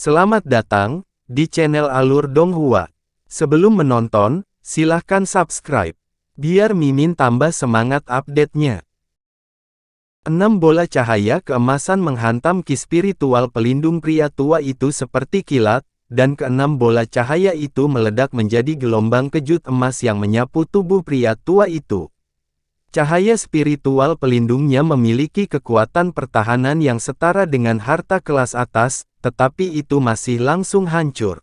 Selamat datang di channel Alur Donghua. Sebelum menonton, silahkan subscribe, biar Mimin tambah semangat update-nya. 6 bola cahaya keemasan menghantam ki spiritual pelindung pria tua itu seperti kilat, dan keenam bola cahaya itu meledak menjadi gelombang kejut emas yang menyapu tubuh pria tua itu. Cahaya spiritual pelindungnya memiliki kekuatan pertahanan yang setara dengan harta kelas atas, tetapi itu masih langsung hancur.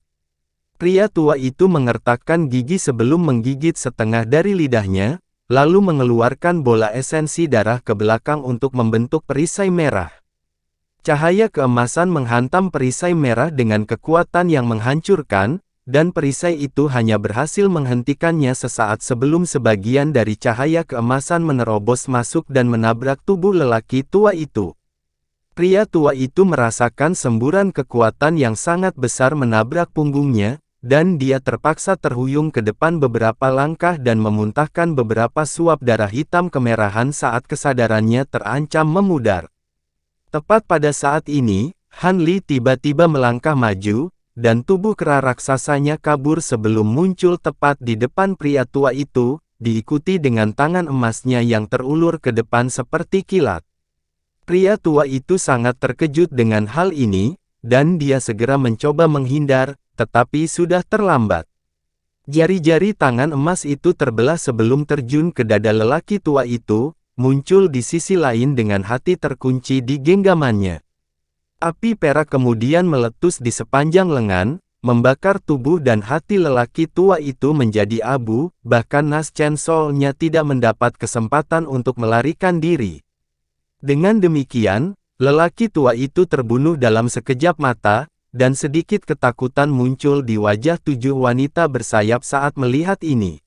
Pria tua itu mengertakkan gigi sebelum menggigit setengah dari lidahnya, lalu mengeluarkan bola esensi darah ke belakang untuk membentuk perisai merah. Cahaya keemasan menghantam perisai merah dengan kekuatan yang menghancurkan, dan perisai itu hanya berhasil menghentikannya sesaat sebelum sebagian dari cahaya keemasan menerobos masuk dan menabrak tubuh lelaki tua itu. Pria tua itu merasakan semburan kekuatan yang sangat besar menabrak punggungnya, dan dia terpaksa terhuyung ke depan beberapa langkah dan memuntahkan beberapa suap darah hitam kemerahan saat kesadarannya terancam memudar. Tepat pada saat ini, Han Li tiba-tiba melangkah maju, dan tubuh kera raksasanya kabur sebelum muncul tepat di depan pria tua itu, diikuti dengan tangan emasnya yang terulur ke depan seperti kilat. Pria tua itu sangat terkejut dengan hal ini, dan dia segera mencoba menghindar, tetapi sudah terlambat. Jari-jari tangan emas itu terbelah sebelum terjun ke dada lelaki tua itu, muncul di sisi lain dengan hati terkunci di genggamannya. Api perak kemudian meletus di sepanjang lengan, membakar tubuh dan hati lelaki tua itu menjadi abu, bahkan Nas Chen Sol-nya tidak mendapat kesempatan untuk melarikan diri. Dengan demikian, lelaki tua itu terbunuh dalam sekejap mata, dan sedikit ketakutan muncul di wajah 7 wanita bersayap saat melihat ini.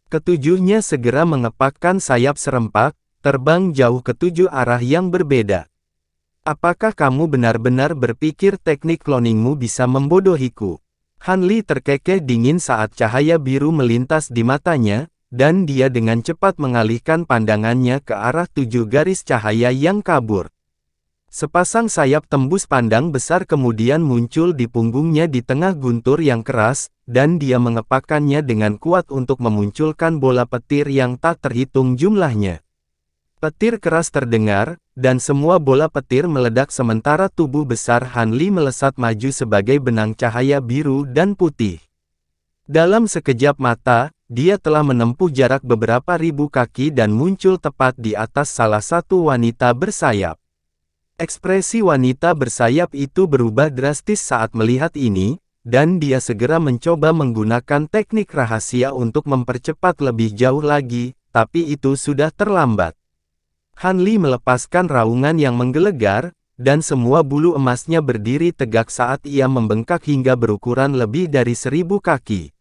Ketujuhnya segera mengepakkan sayap serempak, terbang jauh ke 7 arah yang berbeda. Apakah kamu benar-benar berpikir teknik cloningmu bisa membodohiku? Han Li terkekeh dingin saat cahaya biru melintas di matanya, dan dia dengan cepat mengalihkan pandangannya ke arah 7 garis cahaya yang kabur. Sepasang sayap tembus pandang besar kemudian muncul di punggungnya di tengah guntur yang keras, dan dia mengepakkannya dengan kuat untuk memunculkan bola petir yang tak terhitung jumlahnya. Petir keras terdengar, dan semua bola petir meledak sementara tubuh besar Han Li melesat maju sebagai benang cahaya biru dan putih. Dalam sekejap mata, dia telah menempuh jarak beberapa ribu kaki dan muncul tepat di atas salah satu wanita bersayap. Ekspresi wanita bersayap itu berubah drastis saat melihat ini, dan dia segera mencoba menggunakan teknik rahasia untuk mempercepat lebih jauh lagi, tapi itu sudah terlambat. Han Li melepaskan raungan yang menggelegar, dan semua bulu emasnya berdiri tegak saat ia membengkak hingga berukuran lebih dari 1000 kaki.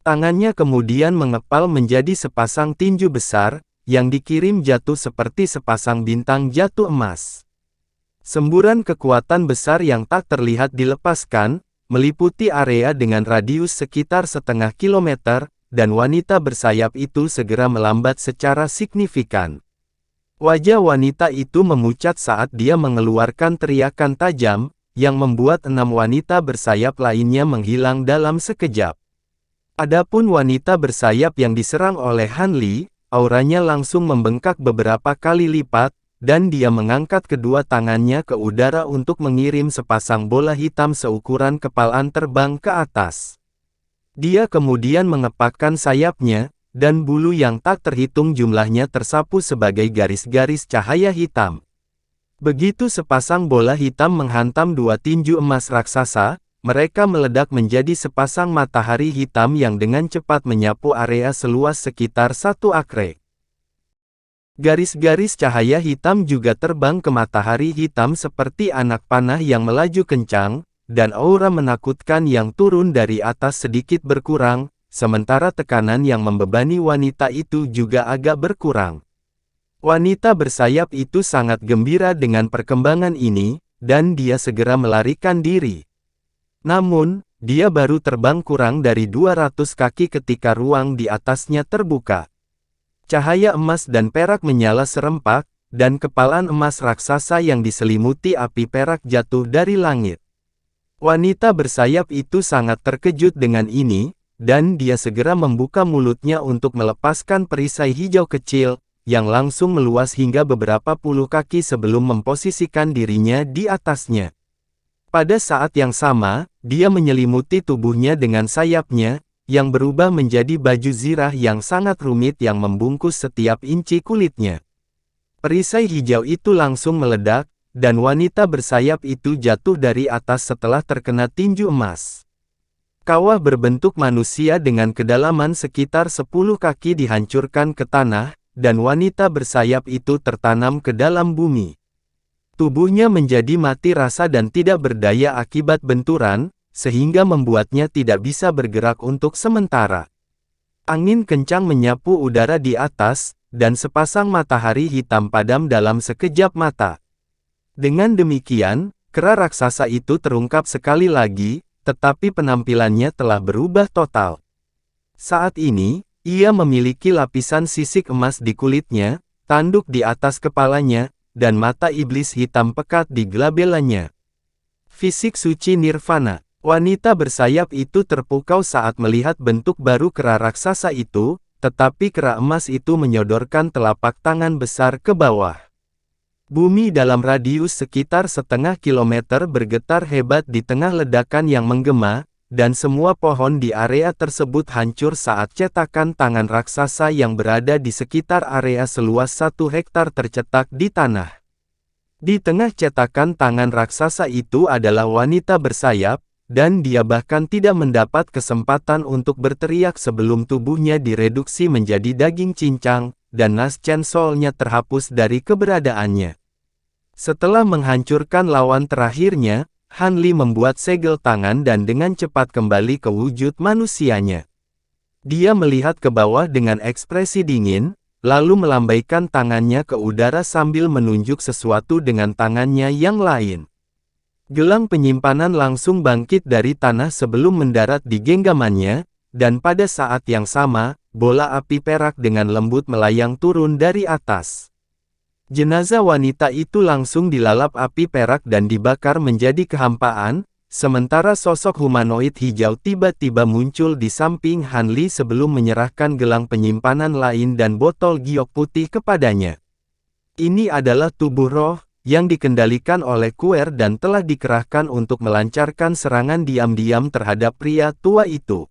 Tangannya kemudian mengepal menjadi sepasang tinju besar, yang dikirim jatuh seperti sepasang bintang jatuh emas. Semburan kekuatan besar yang tak terlihat dilepaskan, meliputi area dengan radius sekitar setengah kilometer, dan wanita bersayap itu segera melambat secara signifikan. Wajah wanita itu memucat saat dia mengeluarkan teriakan tajam, yang membuat 6 wanita bersayap lainnya menghilang dalam sekejap. Adapun wanita bersayap yang diserang oleh Han Li, auranya langsung membengkak beberapa kali lipat, dan dia mengangkat kedua tangannya ke udara untuk mengirim sepasang bola hitam seukuran kepalan terbang ke atas. Dia kemudian mengepakkan sayapnya, dan bulu yang tak terhitung jumlahnya tersapu sebagai garis-garis cahaya hitam. Begitu sepasang bola hitam menghantam 2 tinju emas raksasa, mereka meledak menjadi sepasang matahari hitam yang dengan cepat menyapu area seluas sekitar 1 akre. Garis-garis cahaya hitam juga terbang ke matahari hitam seperti anak panah yang melaju kencang, dan aura menakutkan yang turun dari atas sedikit berkurang, sementara tekanan yang membebani wanita itu juga agak berkurang. Wanita bersayap itu sangat gembira dengan perkembangan ini, dan dia segera melarikan diri. Namun, dia baru terbang kurang dari 200 kaki ketika ruang di atasnya terbuka. Cahaya emas dan perak menyala serempak, dan kepalan emas raksasa yang diselimuti api perak jatuh dari langit. Wanita bersayap itu sangat terkejut dengan ini, dan dia segera membuka mulutnya untuk melepaskan perisai hijau kecil, yang langsung meluas hingga beberapa puluh kaki sebelum memposisikan dirinya di atasnya. Pada saat yang sama, dia menyelimuti tubuhnya dengan sayapnya, yang berubah menjadi baju zirah yang sangat rumit yang membungkus setiap inci kulitnya. Perisai hijau itu langsung meledak, dan wanita bersayap itu jatuh dari atas setelah terkena tinju emas. Kawah berbentuk manusia dengan kedalaman sekitar 10 kaki dihancurkan ke tanah, dan wanita bersayap itu tertanam ke dalam bumi. Tubuhnya menjadi mati rasa dan tidak berdaya akibat benturan, sehingga membuatnya tidak bisa bergerak untuk sementara. Angin kencang menyapu udara di atas, dan sepasang matahari hitam padam dalam sekejap mata. Dengan demikian, kera raksasa itu terungkap sekali lagi, tetapi penampilannya telah berubah total. Saat ini, ia memiliki lapisan sisik emas di kulitnya, tanduk di atas kepalanya, dan mata iblis hitam pekat di glabelanya. Fisik suci nirvana. Wanita bersayap itu terpukau saat melihat bentuk baru kera raksasa itu, tetapi kera emas itu menyodorkan telapak tangan besar ke bawah. Bumi dalam radius sekitar setengah kilometer bergetar hebat di tengah ledakan yang menggema, dan semua pohon di area tersebut hancur saat cetakan tangan raksasa yang berada di sekitar area seluas 1 hektar tercetak di tanah. Di tengah cetakan tangan raksasa itu adalah wanita bersayap, dan dia bahkan tidak mendapat kesempatan untuk berteriak sebelum tubuhnya direduksi menjadi daging cincang, dan nas chainsaw-nya terhapus dari keberadaannya. Setelah menghancurkan lawan terakhirnya, Han Li membuat segel tangan dan dengan cepat kembali ke wujud manusianya. Dia melihat ke bawah dengan ekspresi dingin, lalu melambaikan tangannya ke udara sambil menunjuk sesuatu dengan tangannya yang lain. Gelang penyimpanan langsung bangkit dari tanah sebelum mendarat di genggamannya, dan pada saat yang sama, bola api perak dengan lembut melayang turun dari atas. Jenazah wanita itu langsung dilalap api perak dan dibakar menjadi kehampaan, sementara sosok humanoid hijau tiba-tiba muncul di samping Han Li sebelum menyerahkan gelang penyimpanan lain dan botol giok putih kepadanya. Ini adalah tubuh roh, yang dikendalikan oleh Kuer dan telah dikerahkan untuk melancarkan serangan diam-diam terhadap pria tua itu.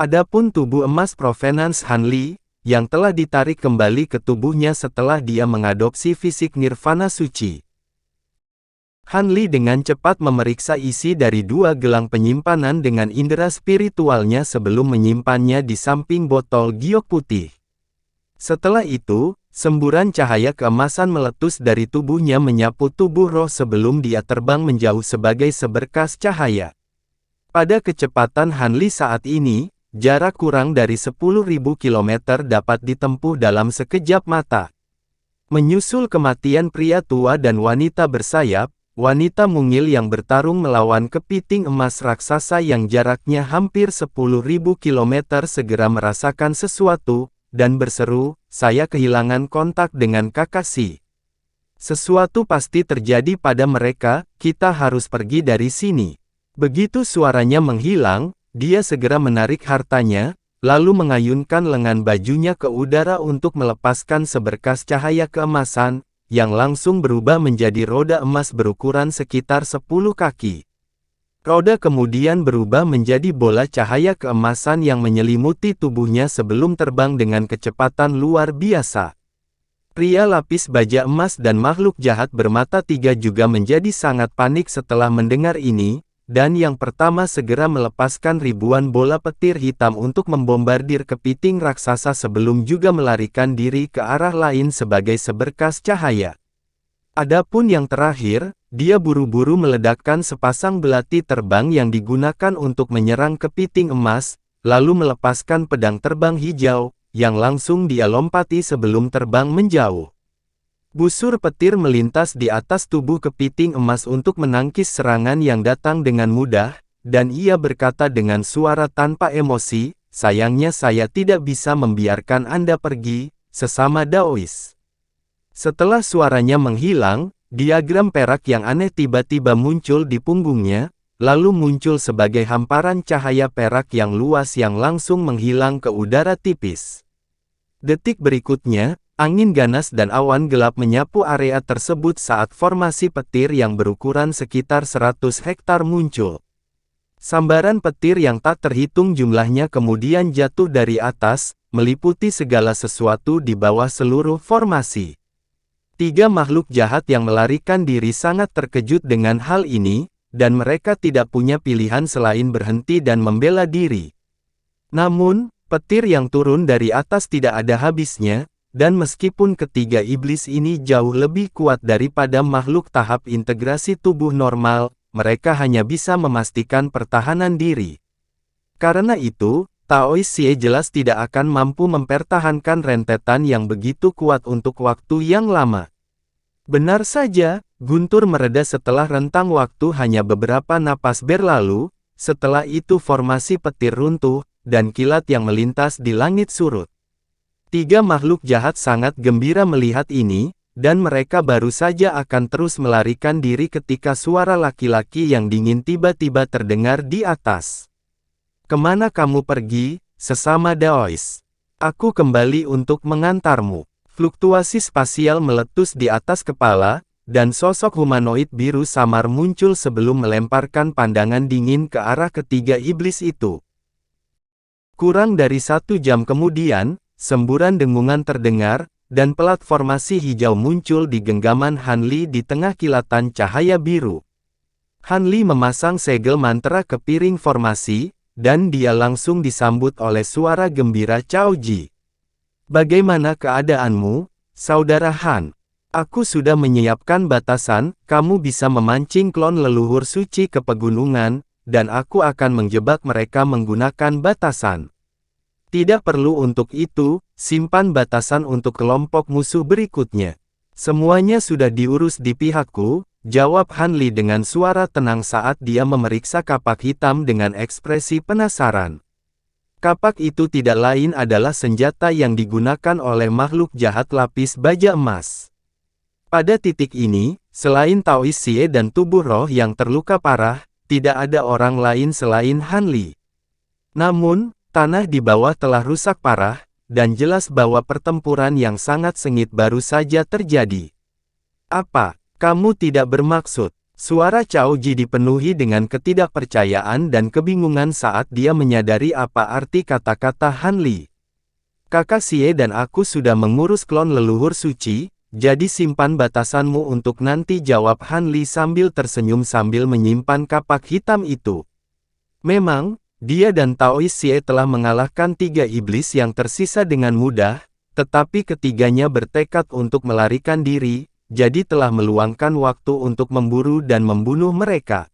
Adapun tubuh emas provenance Han Li, yang telah ditarik kembali ke tubuhnya setelah dia mengadopsi fisik nirvana suci. Han Li dengan cepat memeriksa isi dari 2 gelang penyimpanan dengan indera spiritualnya sebelum menyimpannya di samping botol giok putih. Setelah itu, semburan cahaya keemasan meletus dari tubuhnya menyapu tubuh roh sebelum dia terbang menjauh sebagai seberkas cahaya. Pada kecepatan Han Li saat ini, jarak kurang dari 10.000 kilometer dapat ditempuh dalam sekejap mata. Menyusul kematian pria tua dan wanita bersayap, wanita mungil yang bertarung melawan kepiting emas raksasa yang jaraknya hampir 10.000 kilometer segera merasakan sesuatu, dan berseru, "Saya kehilangan kontak dengan Kakashi. Sesuatu pasti terjadi pada mereka, kita harus pergi dari sini." Begitu suaranya menghilang, dia segera menarik hartanya, lalu mengayunkan lengan bajunya ke udara untuk melepaskan seberkas cahaya keemasan, yang langsung berubah menjadi roda emas berukuran sekitar 10 kaki. Roda kemudian berubah menjadi bola cahaya keemasan yang menyelimuti tubuhnya sebelum terbang dengan kecepatan luar biasa. Pria lapis baja emas dan makhluk jahat bermata 3 juga menjadi sangat panik setelah mendengar ini, dan yang pertama segera melepaskan ribuan bola petir hitam untuk membombardir kepiting raksasa sebelum juga melarikan diri ke arah lain sebagai seberkas cahaya. Adapun yang terakhir, dia buru-buru meledakkan sepasang belati terbang yang digunakan untuk menyerang kepiting emas, lalu melepaskan pedang terbang hijau, yang langsung dia lompati sebelum terbang menjauh. Busur petir melintas di atas tubuh kepiting emas untuk menangkis serangan yang datang dengan mudah, dan ia berkata dengan suara tanpa emosi, "Sayangnya saya tidak bisa membiarkan Anda pergi, sesama Daois." Setelah suaranya menghilang, diagram perak yang aneh tiba-tiba muncul di punggungnya, lalu muncul sebagai hamparan cahaya perak yang luas yang langsung menghilang ke udara tipis. Detik berikutnya, angin ganas dan awan gelap menyapu area tersebut saat formasi petir yang berukuran sekitar 100 hektar muncul. Sambaran petir yang tak terhitung jumlahnya kemudian jatuh dari atas, meliputi segala sesuatu di bawah seluruh formasi. 3 makhluk jahat yang melarikan diri sangat terkejut dengan hal ini, dan mereka tidak punya pilihan selain berhenti dan membela diri. Namun, petir yang turun dari atas tidak ada habisnya, dan meskipun ketiga iblis ini jauh lebih kuat daripada makhluk tahap integrasi tubuh normal, mereka hanya bisa memastikan pertahanan diri. Karena itu, Taois Xie jelas tidak akan mampu mempertahankan rentetan yang begitu kuat untuk waktu yang lama. Benar saja, guntur mereda setelah rentang waktu hanya beberapa napas berlalu, setelah itu formasi petir runtuh, dan kilat yang melintas di langit surut. 3 makhluk jahat sangat gembira melihat ini, dan mereka baru saja akan terus melarikan diri ketika suara laki-laki yang dingin tiba-tiba terdengar di atas. "Kemana kamu pergi, sesama Daois? Aku kembali untuk mengantarmu." Fluktuasi spasial meletus di atas kepala, dan sosok humanoid biru samar muncul sebelum melemparkan pandangan dingin ke arah ketiga iblis itu. Kurang dari 1 jam kemudian, semburan dengungan terdengar, dan pelat formasi hijau muncul di genggaman Han Li di tengah kilatan cahaya biru. Han Li memasang segel mantra ke piring formasi, dan dia langsung disambut oleh suara gembira Cao Ji. "Bagaimana keadaanmu, Saudara Han? Aku sudah menyiapkan batasan, kamu bisa memancing klon leluhur suci ke pegunungan, dan aku akan menjebak mereka menggunakan batasan. Tidak perlu untuk itu, simpan batasan untuk kelompok musuh berikutnya. Semuanya sudah diurus di pihakku," jawab Han Li dengan suara tenang saat dia memeriksa kapak hitam dengan ekspresi penasaran. Kapak itu tidak lain adalah senjata yang digunakan oleh makhluk jahat lapis baja emas. Pada titik ini, selain Taois Xie dan tubuh roh yang terluka parah, tidak ada orang lain selain Han Li. Namun, tanah di bawah telah rusak parah, dan jelas bahwa pertempuran yang sangat sengit baru saja terjadi. "Apa, kamu tidak bermaksud?" Suara Cao Ji dipenuhi dengan ketidakpercayaan dan kebingungan saat dia menyadari apa arti kata-kata Han Li. "Kakak Xie dan aku sudah mengurus klon leluhur suci, jadi simpan batasanmu untuk nanti," jawab Han Li sambil tersenyum sambil menyimpan kapak hitam itu. Memang, dia dan Taois Xie telah mengalahkan 3 iblis yang tersisa dengan mudah, tetapi ketiganya bertekad untuk melarikan diri, jadi telah meluangkan waktu untuk memburu dan membunuh mereka.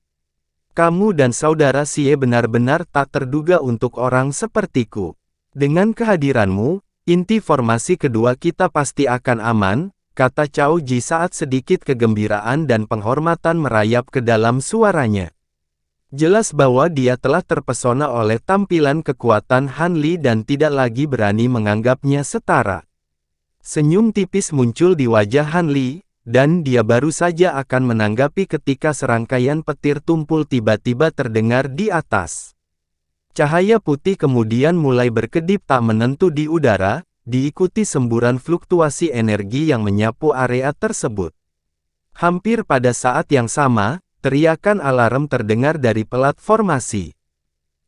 "Kamu dan saudara Xie benar-benar tak terduga untuk orang sepertiku. Dengan kehadiranmu, inti formasi kedua kita pasti akan aman," kata Cao Ji saat sedikit kegembiraan dan penghormatan merayap ke dalam suaranya. Jelas bahwa dia telah terpesona oleh tampilan kekuatan Han Li dan tidak lagi berani menganggapnya setara. Senyum tipis muncul di wajah Han Li, dan dia baru saja akan menanggapi ketika serangkaian petir tumpul tiba-tiba terdengar di atas. Cahaya putih kemudian mulai berkedip tak menentu di udara, diikuti semburan fluktuasi energi yang menyapu area tersebut. Hampir pada saat yang sama, teriakan alarm terdengar dari pelat formasi.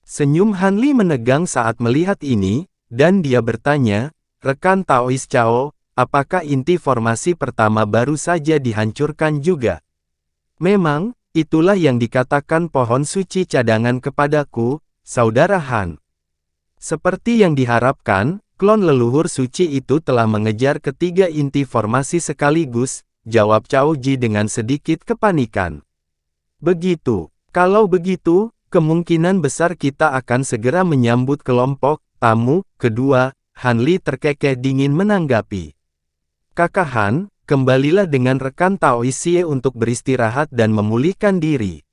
Senyum Han Li menegang saat melihat ini, dan dia bertanya, "Rekan Taois Cao, apakah inti formasi pertama baru saja dihancurkan juga?" "Memang, itulah yang dikatakan pohon suci cadangan kepadaku, Saudara Han. Seperti yang diharapkan, klon leluhur suci itu telah mengejar ketiga inti formasi sekaligus," jawab Cao Ji dengan sedikit kepanikan. "Begitu. Kalau begitu, kemungkinan besar kita akan segera menyambut kelompok tamu kedua," Han Li terkekeh dingin menanggapi. "Kakak Han, kembalilah dengan rekan Taois Xie untuk beristirahat dan memulihkan diri.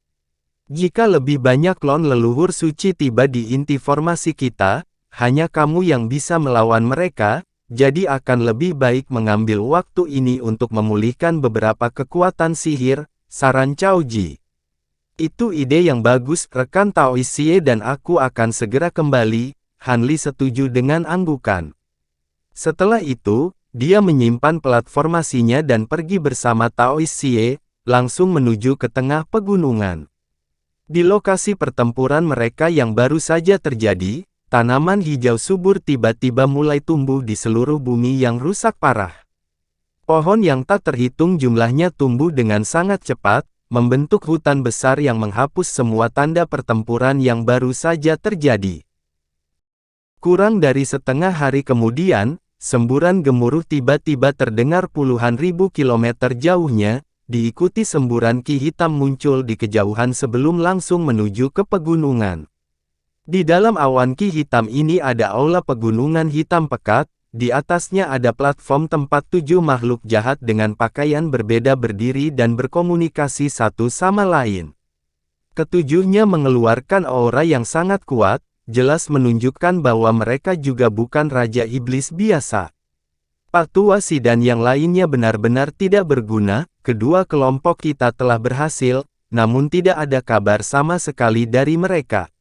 Jika lebih banyak klon leluhur suci tiba di inti formasi kita, hanya kamu yang bisa melawan mereka, jadi akan lebih baik mengambil waktu ini untuk memulihkan beberapa kekuatan sihir," saran Cao Ji. Itu ide yang bagus, rekan Taois Xie, dan aku akan segera kembali. Han Li setuju dengan anggukan. Setelah itu, dia menyimpan platformasinya dan pergi bersama Taois Xie, langsung menuju ke tengah pegunungan. Di lokasi pertempuran mereka yang baru saja terjadi, tanaman hijau subur tiba-tiba mulai tumbuh di seluruh bumi yang rusak parah. Pohon yang tak terhitung jumlahnya tumbuh dengan sangat cepat, membentuk hutan besar yang menghapus semua tanda pertempuran yang baru saja terjadi. Kurang dari setengah hari kemudian, semburan gemuruh tiba-tiba terdengar puluhan ribu kilometer jauhnya, diikuti semburan ki hitam muncul di kejauhan sebelum langsung menuju ke pegunungan. Di dalam awan ki hitam ini ada aula pegunungan hitam pekat, di atasnya ada platform tempat 7 makhluk jahat dengan pakaian berbeda berdiri dan berkomunikasi satu sama lain. Ketujuhnya mengeluarkan aura yang sangat kuat, jelas menunjukkan bahwa mereka juga bukan Raja Iblis biasa. Pak Tua Si dan yang lainnya benar-benar tidak berguna, kedua kelompok kita telah berhasil, namun tidak ada kabar sama sekali dari mereka.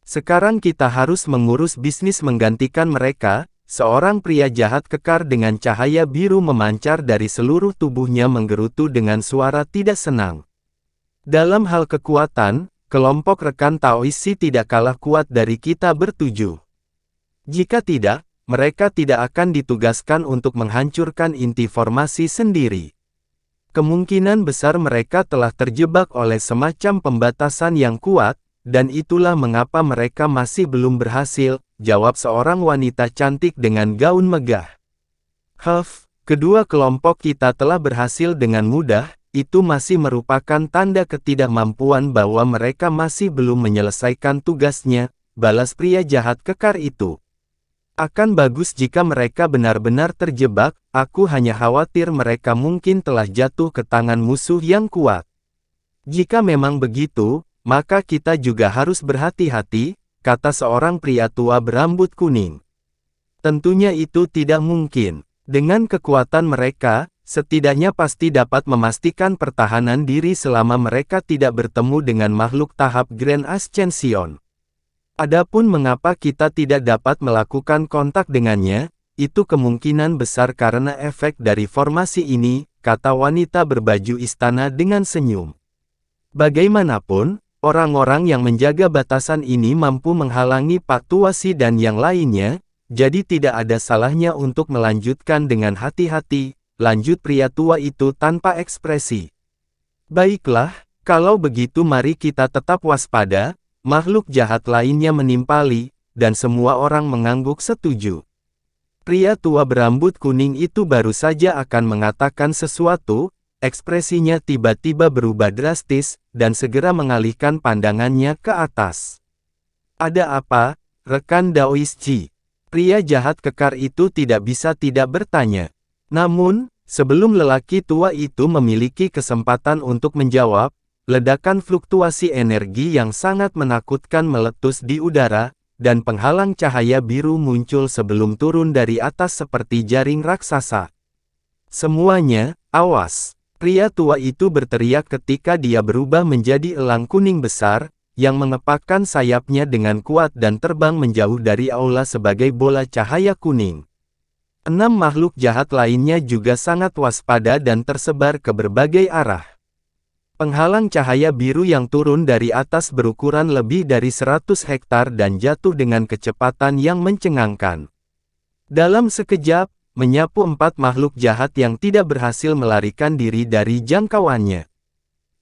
Sekarang kita harus mengurus bisnis menggantikan mereka. Seorang pria jahat kekar dengan cahaya biru memancar dari seluruh tubuhnya menggerutu dengan suara tidak senang. Dalam hal kekuatan, kelompok rekan Taois Si tidak kalah kuat dari kita bertujuh. Jika tidak, mereka tidak akan ditugaskan untuk menghancurkan inti formasi sendiri. Kemungkinan besar mereka telah terjebak oleh semacam pembatasan yang kuat, dan itulah mengapa mereka masih belum berhasil, jawab seorang wanita cantik dengan gaun megah. Kedua kelompok kita telah berhasil dengan mudah, itu masih merupakan tanda ketidakmampuan bahwa mereka masih belum menyelesaikan tugasnya, balas pria jahat kekar itu. Akan bagus jika mereka benar-benar terjebak, aku hanya khawatir mereka mungkin telah jatuh ke tangan musuh yang kuat. Jika memang begitu, maka kita juga harus berhati-hati, kata seorang pria tua berambut kuning. Tentunya itu tidak mungkin. Dengan kekuatan mereka, setidaknya pasti dapat memastikan pertahanan diri selama mereka tidak bertemu dengan makhluk tahap Grand Ascension. Adapun mengapa kita tidak dapat melakukan kontak dengannya, itu kemungkinan besar karena efek dari formasi ini, kata wanita berbaju istana dengan senyum. Bagaimanapun, orang-orang yang menjaga batasan ini mampu menghalangi Pak Tua Si dan yang lainnya, jadi tidak ada salahnya untuk melanjutkan dengan hati-hati, lanjut pria tua itu tanpa ekspresi. Baiklah, kalau begitu mari kita tetap waspada, makhluk jahat lainnya menimpali, dan semua orang mengangguk setuju. Pria tua berambut kuning itu baru saja akan mengatakan sesuatu, ekspresinya tiba-tiba berubah drastis, dan segera mengalihkan pandangannya ke atas. Ada apa, rekan Daois Ji? Pria jahat kekar itu tidak bisa tidak bertanya. Namun, sebelum lelaki tua itu memiliki kesempatan untuk menjawab, ledakan fluktuasi energi yang sangat menakutkan meletus di udara, dan penghalang cahaya biru muncul sebelum turun dari atas seperti jaring raksasa. Semuanya, awas! Pria tua itu berteriak ketika dia berubah menjadi elang kuning besar, yang mengepakkan sayapnya dengan kuat dan terbang menjauh dari aula sebagai bola cahaya kuning. 6 makhluk jahat lainnya juga sangat waspada dan tersebar ke berbagai arah. Penghalang cahaya biru yang turun dari atas berukuran lebih dari 100 hektar dan jatuh dengan kecepatan yang mencengangkan. Dalam sekejap, menyapu 4 makhluk jahat yang tidak berhasil melarikan diri dari jangkauannya.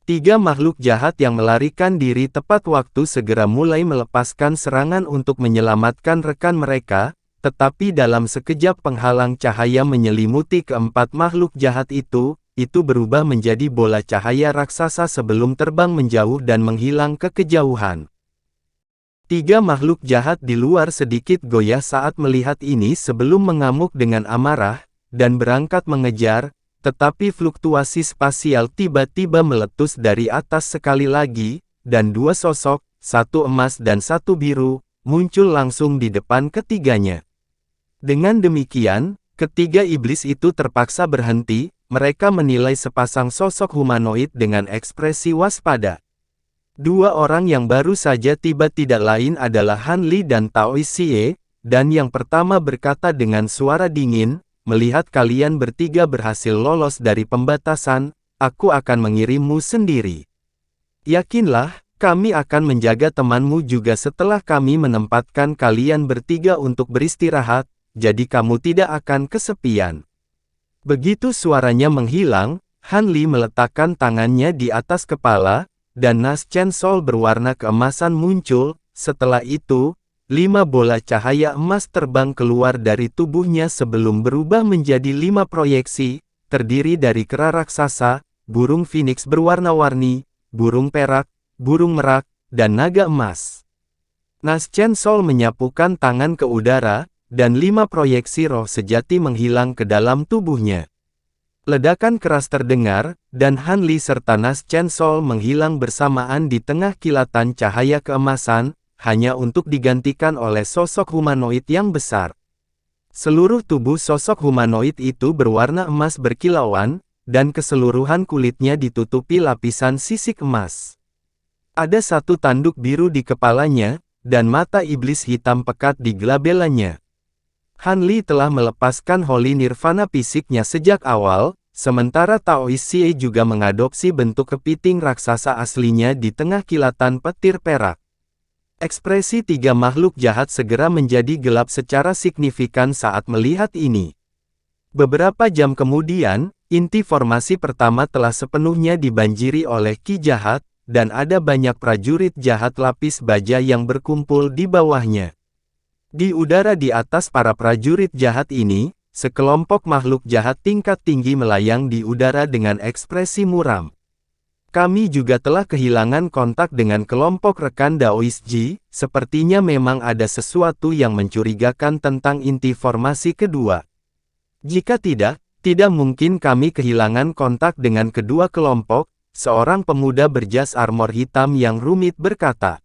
3 makhluk jahat yang melarikan diri tepat waktu segera mulai melepaskan serangan untuk menyelamatkan rekan mereka, tetapi dalam sekejap penghalang cahaya menyelimuti keempat makhluk jahat itu berubah menjadi bola cahaya raksasa sebelum terbang menjauh dan menghilang ke kejauhan. 3 makhluk jahat di luar sedikit goyah saat melihat ini sebelum mengamuk dengan amarah, dan berangkat mengejar, tetapi fluktuasi spasial tiba-tiba meletus dari atas sekali lagi, dan 2 sosok, 1 emas dan 1 biru, muncul langsung di depan ketiganya. Dengan demikian, ketiga iblis itu terpaksa berhenti, mereka menilai sepasang sosok humanoid dengan ekspresi waspada. Dua orang yang baru saja tiba tidak lain adalah Han Li dan Tao Xie, dan yang pertama berkata dengan suara dingin, melihat kalian bertiga berhasil lolos dari pembatasan, aku akan mengirimmu sendiri. Yakinlah, kami akan menjaga temanmu juga setelah kami menempatkan kalian bertiga untuk beristirahat, jadi kamu tidak akan kesepian. Begitu suaranya menghilang, Han Li meletakkan tangannya di atas kepala, dan Nas Chen Sol berwarna keemasan muncul. Setelah itu, 5 bola cahaya emas terbang keluar dari tubuhnya sebelum berubah menjadi 5 proyeksi, terdiri dari kera raksasa, burung phoenix berwarna-warni, burung perak, burung merak, dan naga emas. Nas Chen Sol menyapukan tangan ke udara, dan 5 proyeksi roh sejati menghilang ke dalam tubuhnya. Ledakan keras terdengar, dan Han Li serta Nas Chen Sol menghilang bersamaan di tengah kilatan cahaya keemasan, hanya untuk digantikan oleh sosok humanoid yang besar. Seluruh tubuh sosok humanoid itu berwarna emas berkilauan, dan keseluruhan kulitnya ditutupi lapisan sisik emas. Ada satu tanduk biru di kepalanya, dan mata iblis hitam pekat di glabelanya. Han Li telah melepaskan Holy Nirvana fisiknya sejak awal, sementara Tao Xie juga mengadopsi bentuk kepiting raksasa aslinya di tengah kilatan petir perak. Ekspresi tiga makhluk jahat segera menjadi gelap secara signifikan saat melihat ini. Beberapa jam kemudian, inti formasi pertama telah sepenuhnya dibanjiri oleh ki jahat, dan ada banyak prajurit jahat lapis baja yang berkumpul di bawahnya. Di udara di atas para prajurit jahat ini, sekelompok makhluk jahat tingkat tinggi melayang di udara dengan ekspresi muram. Kami juga telah kehilangan kontak dengan kelompok rekan Daoisji, sepertinya memang ada sesuatu yang mencurigakan tentang inti formasi kedua. Jika tidak mungkin kami kehilangan kontak dengan kedua kelompok, seorang pemuda berjas armor hitam yang rumit berkata.